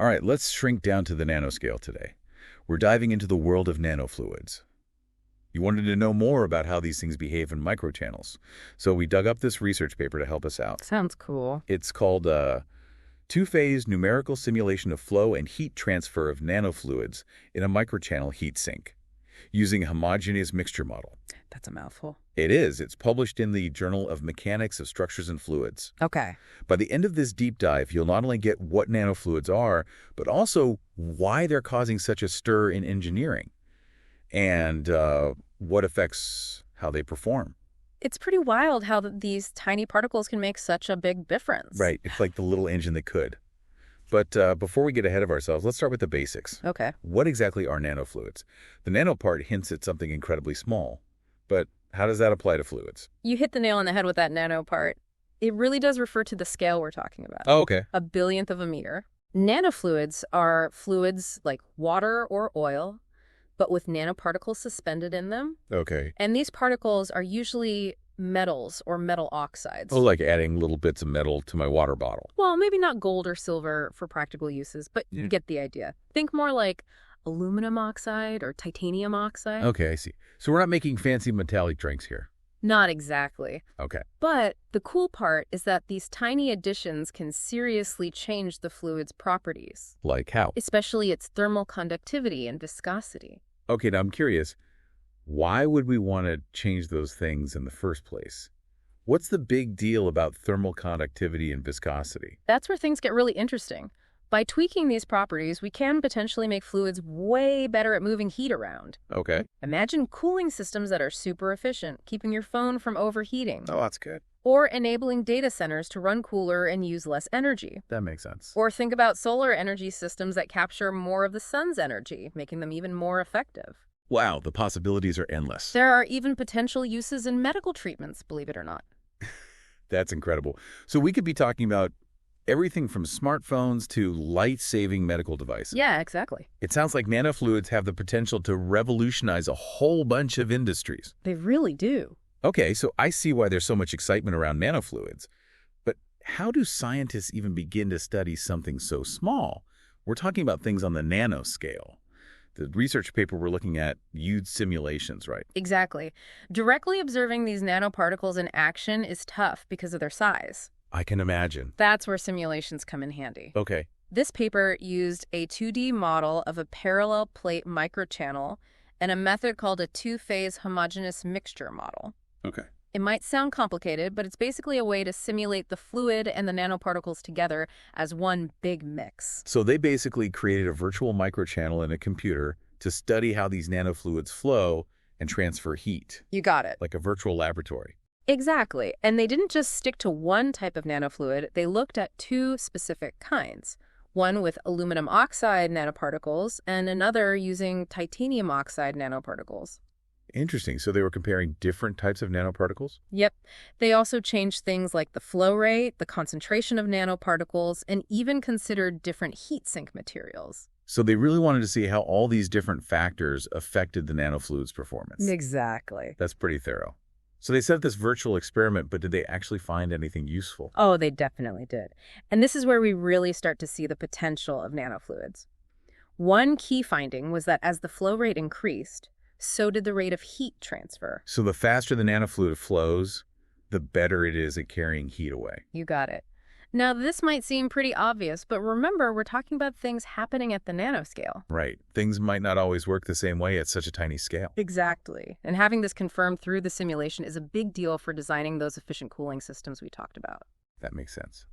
All right, let's shrink down to the nanoscale today. We're diving into the world of nanofluids. You wanted to know more about how these things behave in microchannels, so we dug up this research paper to help us out. Sounds cool. It's called Two-Phase Numerical Simulation of Flow and Heat Transfer of Nanofluids in a Microchannel Heat Sink, using a homogeneous mixture model. That's a mouthful. It is. It's published in the Journal of Mechanics of Structures and Fluids. Okay. By the end of this deep dive, you'll not only get what nanofluids are, but also why they're causing such a stir in engineering and what affects how they perform. It's pretty wild how these tiny particles can make such a big difference. Right. It's like the little engine that could. But before we get ahead of ourselves, let's start with the basics. Okay. What exactly are nanofluids? The nano part hints at something incredibly small. But how does that apply to fluids? You hit the nail on the head with that nano part. It really does refer to the scale we're talking about. Oh, okay. A billionth of a meter. Nanofluids are fluids like water or oil, but with nanoparticles suspended in them. Okay. And these particles are usually metals or metal oxides. Oh, like adding little bits of metal to my water bottle. Well, maybe not gold or silver for practical uses, but you get the idea. Think more like aluminum oxide or titanium oxide. Okay, I see. So we're not making fancy metallic drinks here. Not exactly. Okay. But the cool part is that these tiny additions can seriously change the fluid's properties, Like how? especially its thermal conductivity and viscosity. Okay, now I'm curious. Why would we want to change those things in the first place? What's the big deal about thermal conductivity and viscosity? That's where things get really interesting. By tweaking these properties, we can potentially make fluids way better at moving heat around. Okay. Imagine cooling systems that are super efficient, keeping your phone from overheating. Oh, that's good. Or enabling data centers to run cooler and use less energy. That makes sense. Or think about solar energy systems that capture more of the sun's energy, making them even more effective. Wow, the possibilities are endless. There are even potential uses in medical treatments, believe it or not. That's incredible. So we could be talking about everything from smartphones to light-saving medical devices. Yeah, exactly. It sounds like nanofluids have the potential to revolutionize a whole bunch of industries. They really do. Okay, so I see why there's so much excitement around nanofluids. But how do scientists even begin to study something so small? We're talking about things on the nanoscale. The research paper we're looking at used simulations, right? Exactly. Directly observing these nanoparticles in action is tough because of their size. I can imagine. That's where simulations come in handy. Okay. This paper used a 2D model of a parallel plate microchannel and a method called a two-phase homogeneous mixture model. Okay. It might sound complicated, but it's basically a way to simulate the fluid and the nanoparticles together as one big mix. So they basically created a virtual microchannel in a computer to study how these nanofluids flow and transfer heat, You got it. like a virtual laboratory. Exactly. And they didn't just stick to one type of nanofluid. They looked at two specific kinds. One with aluminum oxide nanoparticles and another using titanium oxide nanoparticles. Interesting. So they were comparing different types of nanoparticles? Yep. They also changed things like the flow rate, the concentration of nanoparticles, and even considered different heat sink materials. So they really wanted to see how all these different factors affected the nanofluid's performance. Exactly. That's pretty thorough. So they set up this virtual experiment, but did they actually find anything useful? Oh, they definitely did. And this is where we really start to see the potential of nanofluids. One key finding was that as the flow rate increased, so did the rate of heat transfer. So the faster the nanofluid flows, the better it is at carrying heat away. You got it. Now, this might seem pretty obvious, but remember, we're talking about things happening at the nanoscale. Right. Things might not always work the same way at such a tiny scale. Exactly. And having this confirmed through the simulation is a big deal for designing those efficient cooling systems we talked about. That makes sense.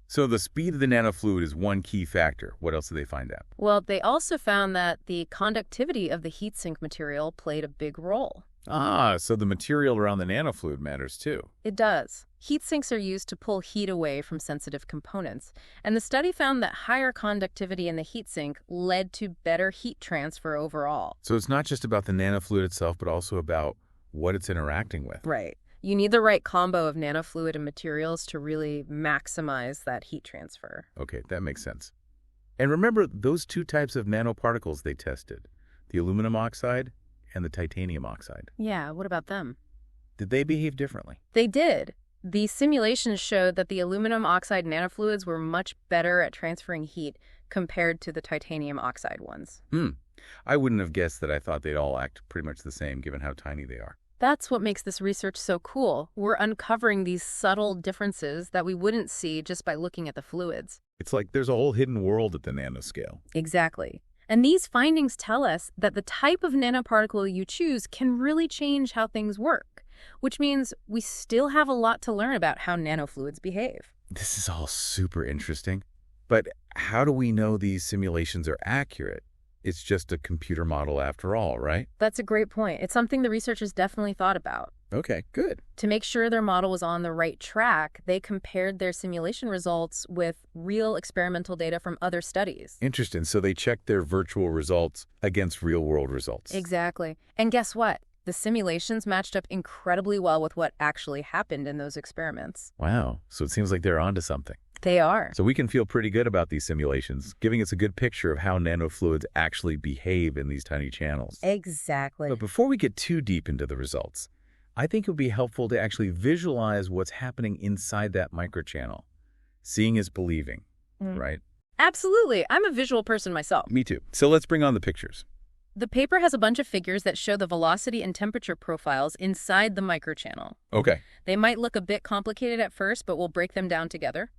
So the speed of the nanofluid is one key factor. What else did they find out? Well, they also found that the conductivity of the heat sink material played a big role. Ah, so the material around the nanofluid matters too. It does. Heat sinks are used to pull heat away from sensitive components, and the study found that higher conductivity in the heat sink led to better heat transfer overall. So it's not just about the nanofluid itself, but also about what it's interacting with. Right. You need the right combo of nanofluid and materials to really maximize that heat transfer. Okay, that makes sense. And remember those two types of nanoparticles they tested, the aluminum oxide and the titanium oxide. Yeah, what about them? Did they behave differently? They did. The simulations showed that the aluminum oxide nanofluids were much better at transferring heat compared to the titanium oxide ones. I wouldn't have guessed that. I thought they'd all act pretty much the same given how tiny they are. That's what makes this research so cool. We're uncovering these subtle differences that we wouldn't see just by looking at the fluids. It's like there's a whole hidden world at the nanoscale. Exactly. And these findings tell us that the type of nanoparticle you choose can really change how things work, which means we still have a lot to learn about how nanofluids behave. This is all super interesting. But how do we know these simulations are accurate? It's just a computer model after all, right? That's a great point. It's something the researchers definitely thought about. Okay, good. To make sure their model was on the right track, they compared their simulation results with real experimental data from other studies. Interesting. So they checked their virtual results against real-world results. Exactly. And guess what? The simulations matched up incredibly well with what actually happened in those experiments. Wow. So it seems like they're onto something. They are. So we can feel pretty good about these simulations, giving us a good picture of how nanofluids actually behave in these tiny channels. Exactly. But before we get too deep into the results, I think it would be helpful to actually visualize what's happening inside that microchannel. Seeing is believing, right? Absolutely. I'm a visual person myself. Me too. So let's bring on the pictures. The paper has a bunch of figures that show the velocity and temperature profiles inside the microchannel. Okay. They might look a bit complicated at first, but we'll break them down together.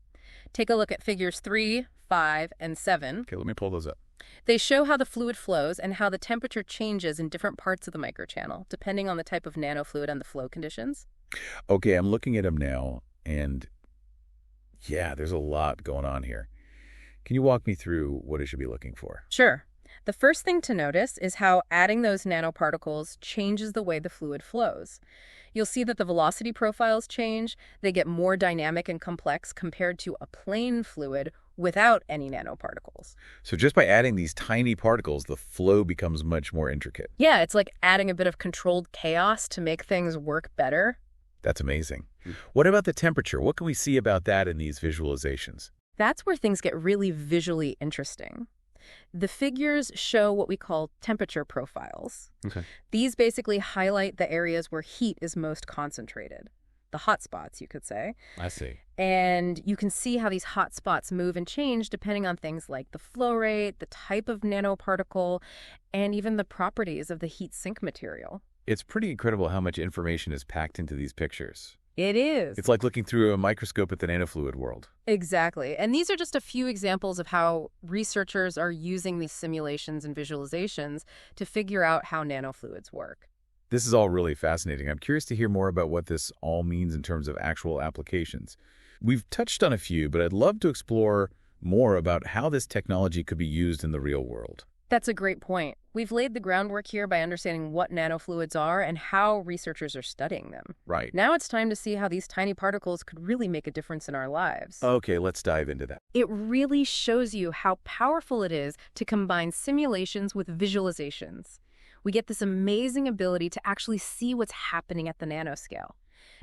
Take a look at figures 3, 5, and 7. Okay, let me pull those up. They show how the fluid flows and how the temperature changes in different parts of the microchannel, depending on the type of nanofluid and the flow conditions. Okay, I'm looking at them now, and yeah, there's a lot going on here. Can you walk me through what I should be looking for? Sure. The first thing to notice is how adding those nanoparticles changes the way the fluid flows. You'll see that the velocity profiles change. They get more dynamic and complex compared to a plain fluid without any nanoparticles. So just by adding these tiny particles, the flow becomes much more intricate. Yeah, it's like adding a bit of controlled chaos to make things work better. That's amazing. What about the temperature? What can we see about that in these visualizations? That's where things get really visually interesting. The figures show what we call temperature profiles. Okay. These basically highlight the areas where heat is most concentrated. The hot spots, you could say. I see. And you can see how these hot spots move and change depending on things like the flow rate, the type of nanoparticle, and even the properties of the heat sink material. It's pretty incredible how much information is packed into these pictures. It is. It's like looking through a microscope at the nanofluid world. Exactly. And these are just a few examples of how researchers are using these simulations and visualizations to figure out how nanofluids work. This is all really fascinating. I'm curious to hear more about what this all means in terms of actual applications. We've touched on a few, but I'd love to explore more about how this technology could be used in the real world. That's a great point. We've laid the groundwork here by understanding what nanofluids are and how researchers are studying them. Right. Now it's time to see how these tiny particles could really make a difference in our lives. Okay, let's dive into that. It really shows you how powerful it is to combine simulations with visualizations. We get this amazing ability to actually see what's happening at the nanoscale,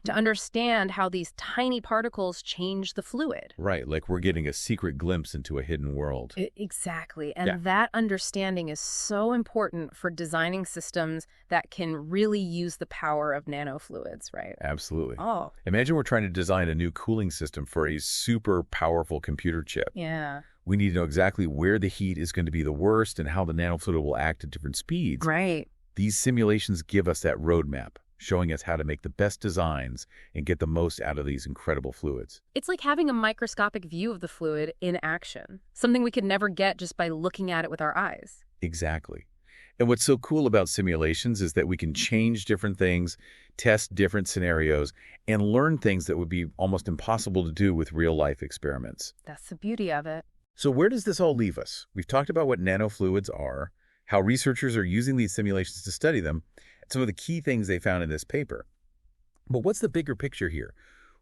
to understand how these tiny particles change the fluid. Right, like we're getting a secret glimpse into a hidden world. Exactly. And that understanding is so important for designing systems that can really use the power of nanofluids, right? Absolutely. Oh. Imagine we're trying to design a new cooling system for a super powerful computer chip. Yeah. We need to know exactly where the heat is going to be the worst and how the nanofluid will act at different speeds. Right. These simulations give us that roadmap, showing us how to make the best designs and get the most out of these incredible fluids. It's like having a microscopic view of the fluid in action, something we could never get just by looking at it with our eyes. Exactly. And what's so cool about simulations is that we can change different things, test different scenarios, and learn things that would be almost impossible to do with real-life experiments. That's the beauty of it. So where does this all leave us? We've talked about what nanofluids are, how researchers are using these simulations to study them, and some of the key things they found in this paper. But what's the bigger picture here?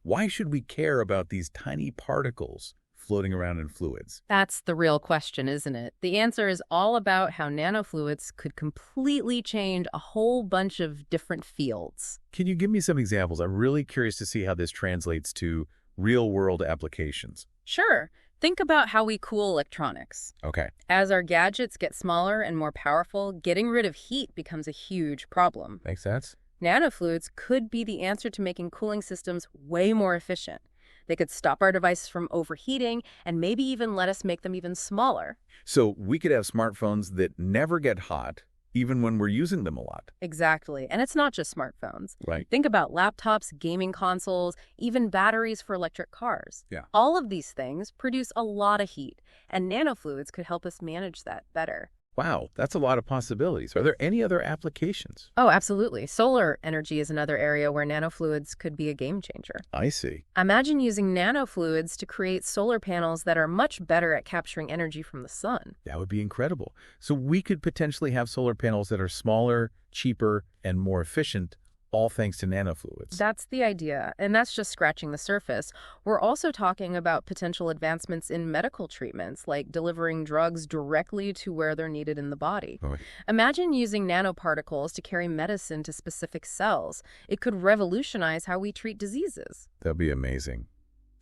Why should we care about these tiny particles floating around in fluids? That's the real question, isn't it? The answer is all about how nanofluids could completely change a whole bunch of different fields. Can you give me some examples? I'm really curious to see how this translates to real-world applications. Sure. Think about how we cool electronics. Okay. As our gadgets get smaller and more powerful, getting rid of heat becomes a huge problem. Makes sense? Nanofluids could be the answer to making cooling systems way more efficient. They could stop our devices from overheating and maybe even let us make them even smaller. So we could have smartphones that never get hot, even when we're using them a lot. Exactly. And it's not just smartphones. Right. Think about laptops, gaming consoles, even batteries for electric cars. Yeah. All of these things produce a lot of heat, and nanofluids could help us manage that better. Wow, that's a lot of possibilities. Are there any other applications? Oh, absolutely. Solar energy is another area where nanofluids could be a game changer. I see. Imagine using nanofluids to create solar panels that are much better at capturing energy from the sun. That would be incredible. So we could potentially have solar panels that are smaller, cheaper, and more efficient, all thanks to nanofluids. That's the idea, and that's just scratching the surface. We're also talking about potential advancements in medical treatments, like delivering drugs directly to where they're needed in the body. Boy. Imagine using nanoparticles to carry medicine to specific cells. It could revolutionize how we treat diseases. That'd be amazing.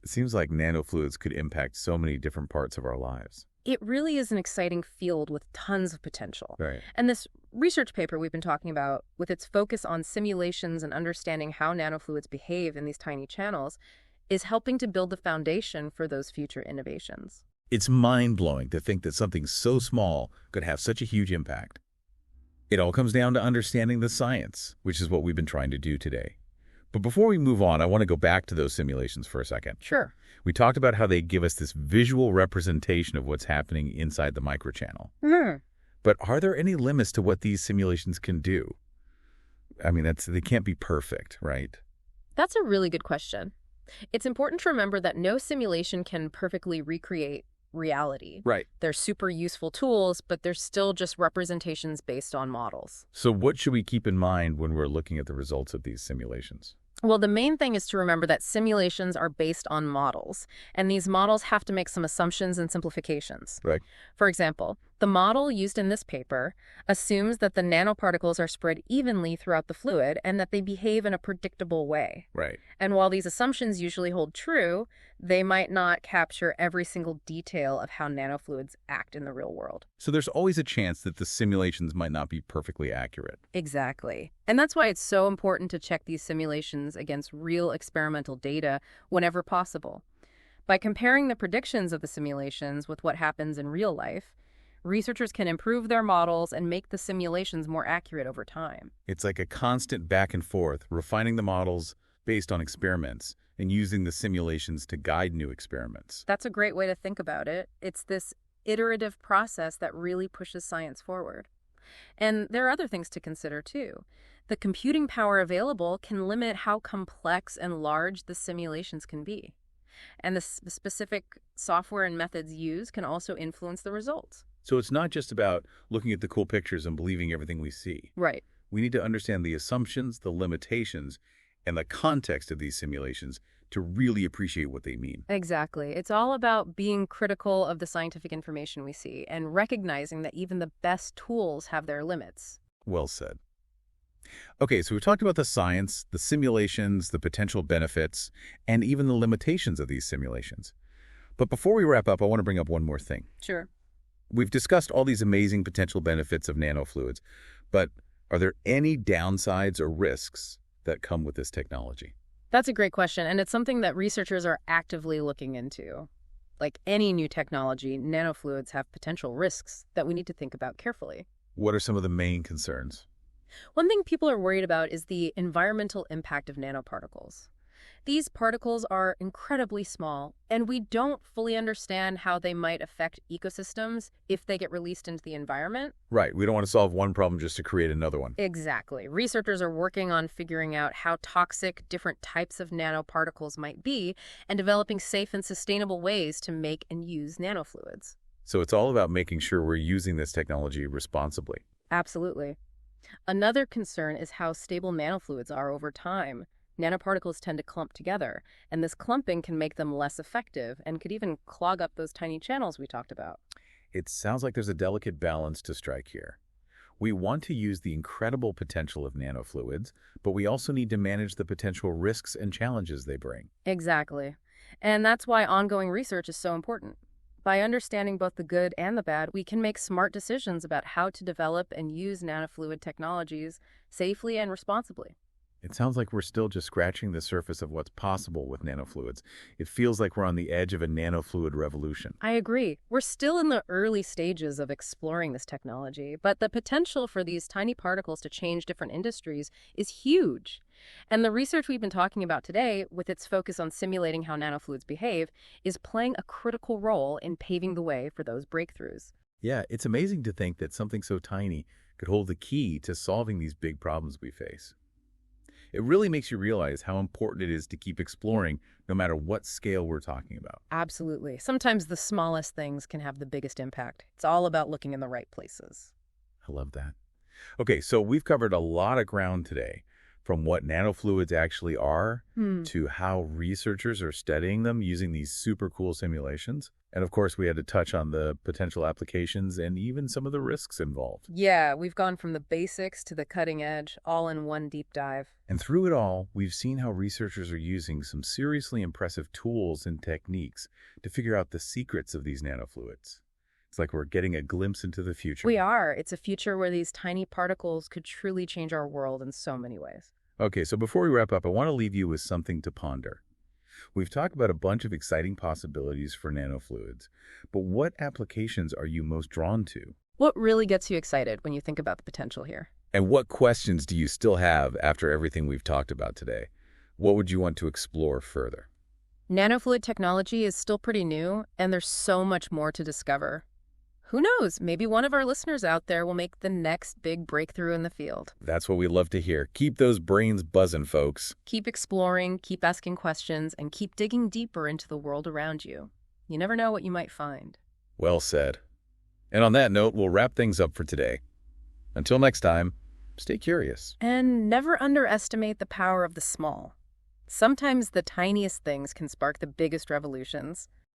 It seems like nanofluids could impact so many different parts of our lives. It really is an exciting field with tons of potential. Right. And this research paper we've been talking about, with its focus on simulations and understanding how nanofluids behave in these tiny channels, is helping to build the foundation for those future innovations. It's mind-blowing to think that something so small could have such a huge impact. It all comes down to understanding the science, which is what we've been trying to do today. But before we move on, I want to go back to those simulations for a second. Sure. We talked about how they give us this visual representation of what's happening inside the microchannel. Hmm. But are there any limits to what these simulations can do? I mean, they can't be perfect, right? That's a really good question. It's important to remember that no simulation can perfectly recreate reality. Right. They're super useful tools, but they're still just representations based on models. So what should we keep in mind when we're looking at the results of these simulations? Well, the main thing is to remember that simulations are based on models, and these models have to make some assumptions and simplifications. Right. For example, the model used in this paper assumes that the nanoparticles are spread evenly throughout the fluid and that they behave in a predictable way. Right. And while these assumptions usually hold true, they might not capture every single detail of how nanofluids act in the real world. So there's always a chance that the simulations might not be perfectly accurate. Exactly. And that's why it's so important to check these simulations against real experimental data whenever possible. By comparing the predictions of the simulations with what happens in real life, researchers can improve their models and make the simulations more accurate over time. It's like a constant back and forth, refining the models based on experiments and using the simulations to guide new experiments. That's a great way to think about it. It's this iterative process that really pushes science forward. And there are other things to consider, too. The computing power available can limit how complex and large the simulations can be. And the specific software and methods used can also influence the results. So it's not just about looking at the cool pictures and believing everything we see. Right. We need to understand the assumptions, the limitations, and the context of these simulations to really appreciate what they mean. Exactly. It's all about being critical of the scientific information we see and recognizing that even the best tools have their limits. Well said. Okay, so we talked about the science, the simulations, the potential benefits, and even the limitations of these simulations. But before we wrap up, I want to bring up one more thing. Sure. We've discussed all these amazing potential benefits of nanofluids, but are there any downsides or risks that come with this technology? That's a great question, and it's something that researchers are actively looking into. Like any new technology, nanofluids have potential risks that we need to think about carefully. What are some of the main concerns? One thing people are worried about is the environmental impact of nanoparticles. These particles are incredibly small, and we don't fully understand how they might affect ecosystems if they get released into the environment. Right, we don't want to solve one problem just to create another one. Exactly. Researchers are working on figuring out how toxic different types of nanoparticles might be and developing safe and sustainable ways to make and use nanofluids. So it's all about making sure we're using this technology responsibly. Absolutely. Another concern is how stable nanofluids are over time. Nanoparticles tend to clump together, and this clumping can make them less effective and could even clog up those tiny channels we talked about. It sounds like there's a delicate balance to strike here. We want to use the incredible potential of nanofluids, but we also need to manage the potential risks and challenges they bring. Exactly. And that's why ongoing research is so important. By understanding both the good and the bad, we can make smart decisions about how to develop and use nanofluid technologies safely and responsibly. It sounds like we're still just scratching the surface of what's possible with nanofluids. It feels like we're on the edge of a nanofluid revolution. I agree. We're still in the early stages of exploring this technology, but the potential for these tiny particles to change different industries is huge. And the research we've been talking about today, with its focus on simulating how nanofluids behave, is playing a critical role in paving the way for those breakthroughs. Yeah, it's amazing to think that something so tiny could hold the key to solving these big problems we face. It really makes you realize how important it is to keep exploring no matter what scale we're talking about. Absolutely. Sometimes the smallest things can have the biggest impact. It's all about looking in the right places. I love that. Okay, so we've covered a lot of ground today, from what nanofluids actually are to how researchers are studying them using these super cool simulations. And of course, we had to touch on the potential applications and even some of the risks involved. Yeah, we've gone from the basics to the cutting edge, all in one deep dive. And through it all, we've seen how researchers are using some seriously impressive tools and techniques to figure out the secrets of these nanofluids. It's like we're getting a glimpse into the future. We are. It's a future where these tiny particles could truly change our world in so many ways. Okay, so before we wrap up, I want to leave you with something to ponder. We've talked about a bunch of exciting possibilities for nanofluids, but what applications are you most drawn to? What really gets you excited when you think about the potential here? And what questions do you still have after everything we've talked about today? What would you want to explore further? Nanofluid technology is still pretty new, and there's so much more to discover. Who knows? Maybe one of our listeners out there will make the next big breakthrough in the field. That's what we love to hear. Keep those brains buzzing, folks. Keep exploring, keep asking questions, and keep digging deeper into the world around you. You never know what you might find. Well said. And on that note, we'll wrap things up for today. Until next time, stay curious. And never underestimate the power of the small. Sometimes the tiniest things can spark the biggest revolutions.